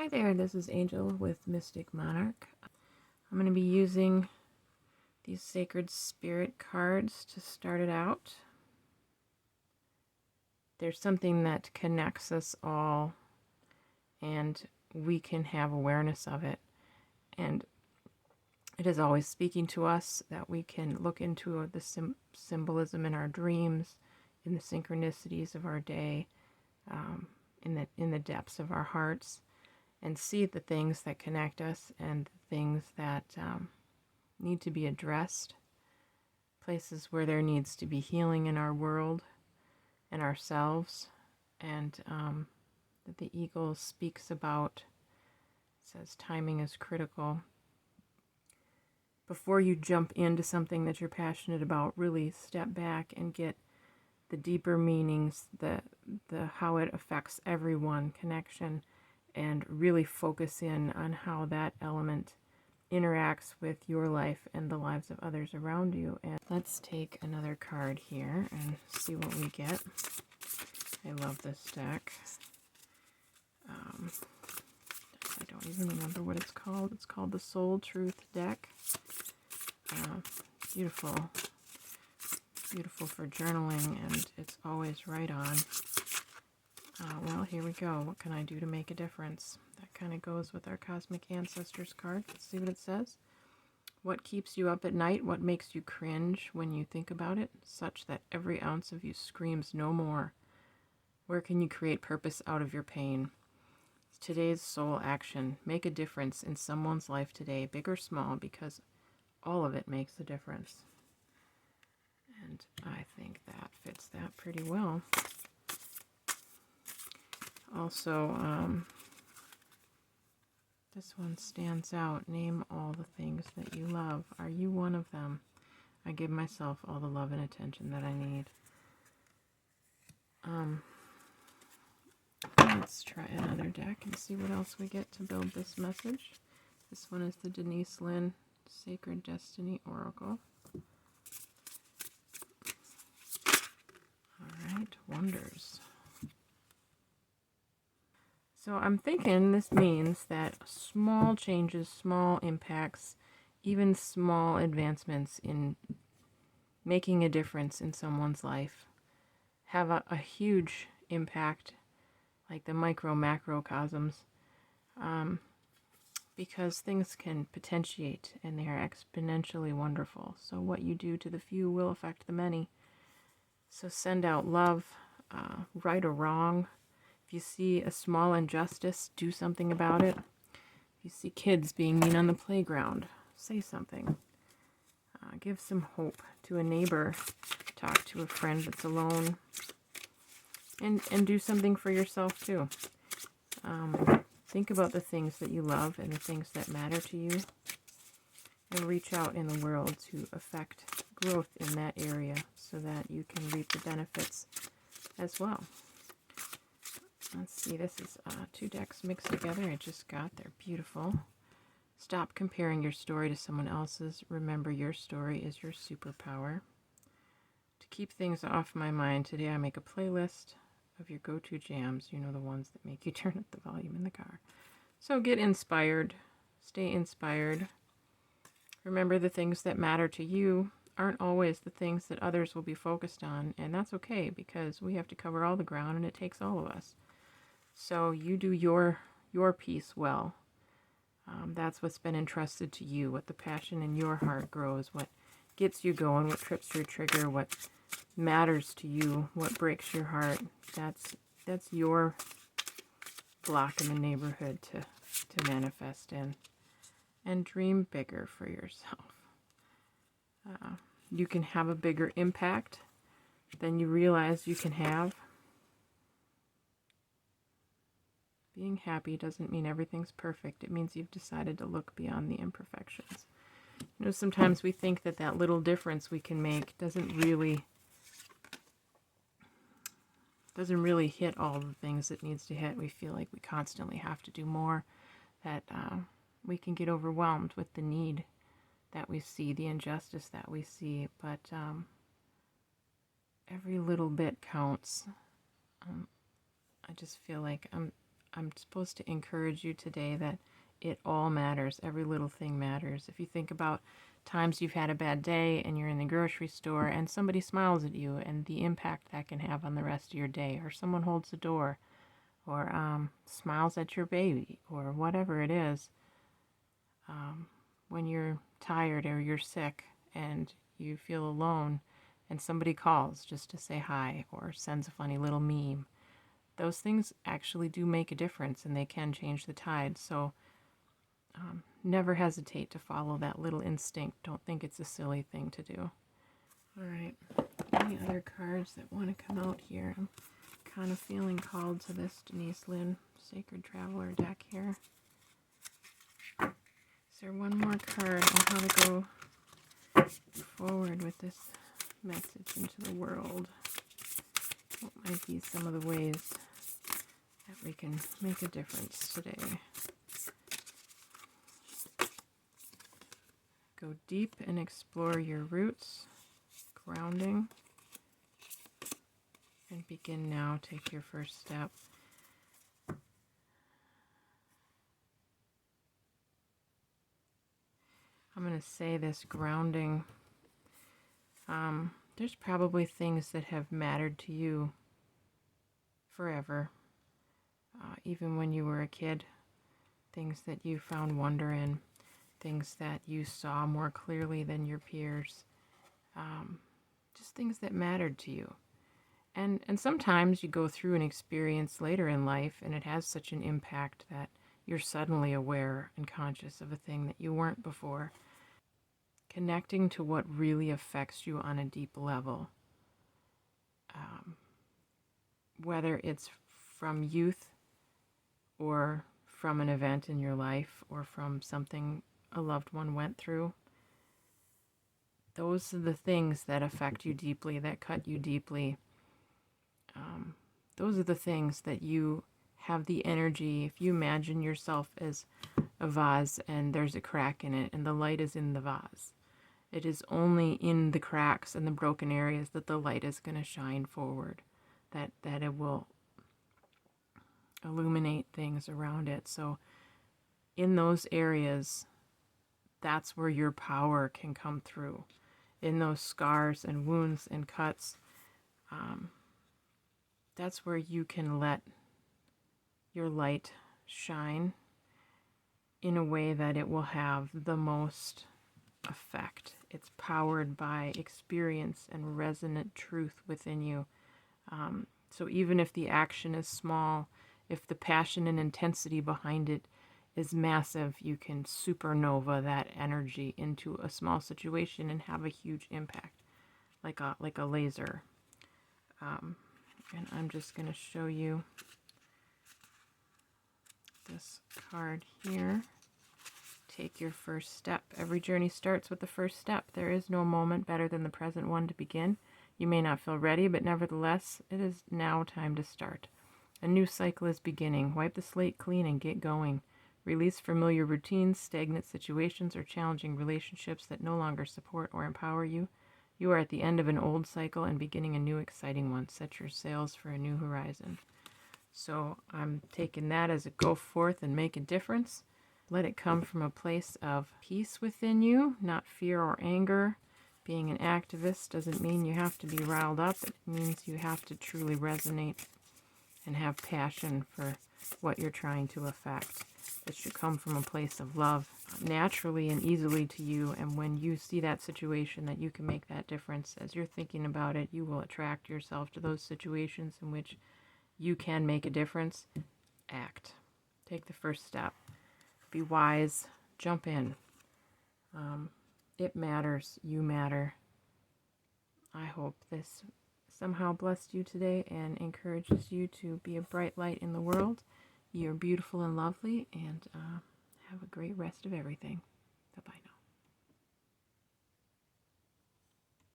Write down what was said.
Hi there, this is Angel with Mystic Monarch. I'm going to be using these Sacred Spirit cards to start it out. There's something that connects us all, and we can have awareness of it. And it is always speaking to us, that we can look into the symbolism in our dreams, in the synchronicities of our day, in the depths of our hearts, and see the things that connect us and the things that need to be addressed, places where there needs to be healing in our world and ourselves, and that the eagle speaks about. It says timing is critical. Before you jump into something that you're passionate about, really step back and get the deeper meanings, the how it affects everyone connection, and really focus in on how that element interacts with your life and the lives of others around you. And let's take another card here and see what we get. I love this deck. I don't even remember what it's called. It's called the Soul Truth deck. Beautiful. Beautiful for journaling, and it's always right on. Well, here we go. What can I do to make a difference? That kind of goes with our Cosmic Ancestors card. Let's see what it says. What keeps you up at night? What makes you cringe when you think about it? Such that every ounce of you screams no more. Where can you create purpose out of your pain? Today's soul action. Make a difference in someone's life today, big or small, because all of it makes a difference. And I think that fits that pretty well. Also, this one stands out. Name all the things that you love. Are you one of them? I give myself all the love and attention that I need. Let's try another deck and see what else we get to build this message. This one is the Denise Lynn Sacred Destiny Oracle. Alright, wonders. So I'm thinking this means that small changes, small impacts, even small advancements in making a difference in someone's life have a huge impact, like the micro-macrocosms, because things can potentiate and they are exponentially wonderful. So what you do to the few will affect the many. So send out love, right or wrong. If you see a small injustice, do something about it. If you see kids being mean on the playground, say something. Give some hope to a neighbor. Talk to a friend that's alone. And do something for yourself too. Think about the things that you love and the things that matter to you. And reach out in the world to affect growth in that area so that you can reap the benefits as well. Let's see, this is two decks mixed together I just got. They're beautiful. Stop comparing your story to someone else's. Remember, your story is your superpower. To keep things off my mind, today I make a playlist of your go-to jams. You know, the ones that make you turn up the volume in the car. So get inspired. Stay inspired. Remember, the things that matter to you aren't always the things that others will be focused on. And that's okay, because we have to cover all the ground and it takes all of us. So you do your piece well. That's what's been entrusted to you, what the passion in your heart grows, what gets you going, what trips your trigger, what matters to you, what breaks your heart. That's your block in the neighborhood to manifest in. And dream bigger for yourself. You can have a bigger impact than you realize you can have. Being happy doesn't mean everything's perfect. It means you've decided to look beyond the imperfections. You know, sometimes we think that little difference we can make doesn't really hit all the things it needs to hit. We feel like we constantly have to do more, that we can get overwhelmed with the need that we see, the injustice that we see, but every little bit counts. I just feel like I'm supposed to encourage you today that it all matters. Every little thing matters. If you think about times you've had a bad day and you're in the grocery store and somebody smiles at you and the impact that can have on the rest of your day, or someone holds the door, or smiles at your baby, or whatever it is, when you're tired or you're sick and you feel alone and somebody calls just to say hi or sends a funny little meme, those things actually do make a difference and they can change the tide. So never hesitate to follow that little instinct. Don't think it's a silly thing to do. All right, any other cards that want to come out here? I'm kind of feeling called to this Denise Lynn Sacred Traveler deck here. Is there one more card on how to go forward with this message into the world? What might be some of the ways that we can make a difference today? Go deep and explore your roots, grounding, and begin now. Take your first step. I'm going to say this grounding. There's probably things that have mattered to you forever, even when you were a kid, things that you found wonder in, things that you saw more clearly than your peers, just things that mattered to you. And sometimes you go through an experience later in life and it has such an impact that you're suddenly aware and conscious of a thing that you weren't before. Connecting to what really affects you on a deep level. Whether it's from youth or from an event in your life or from something a loved one went through. Those are the things that affect you deeply, that cut you deeply. Those are the things that you have the energy. If you imagine yourself as a vase and there's a crack in it and the light is in the vase, it is only in the cracks and the broken areas that the light is going to shine forward, that it will illuminate things around it. So in those areas, that's where your power can come through. In those scars and wounds and cuts, that's where you can let your light shine in a way that it will have the most effect. It's powered by experience and resonant truth within you. So even if the action is small, if the passion and intensity behind it is massive, you can supernova that energy into a small situation and have a huge impact, like a laser. And I'm just going to show you this card here. Take your first step. Every journey starts with the first step. There is no moment better than the present one to begin. You may not feel ready, but nevertheless, it is now time to start. A new cycle is beginning. Wipe the slate clean and get going. Release familiar routines, stagnant situations, or challenging relationships that no longer support or empower you. You are at the end of an old cycle and beginning a new exciting one. Set your sails for a new horizon. So I'm taking that as a go forth and make a difference. Let it come from a place of peace within you, not fear or anger. Being an activist doesn't mean you have to be riled up. It means you have to truly resonate and have passion for what you're trying to affect. It should come from a place of love, naturally and easily to you. And when you see that situation that you can make that difference, as you're thinking about it, you will attract yourself to those situations in which you can make a difference. Act. Take the first step. Be wise. Jump in. It matters. You matter. I hope this somehow blessed you today and encourages you to be a bright light in the world. You're beautiful and lovely, and have a great rest of everything. Bye-bye now.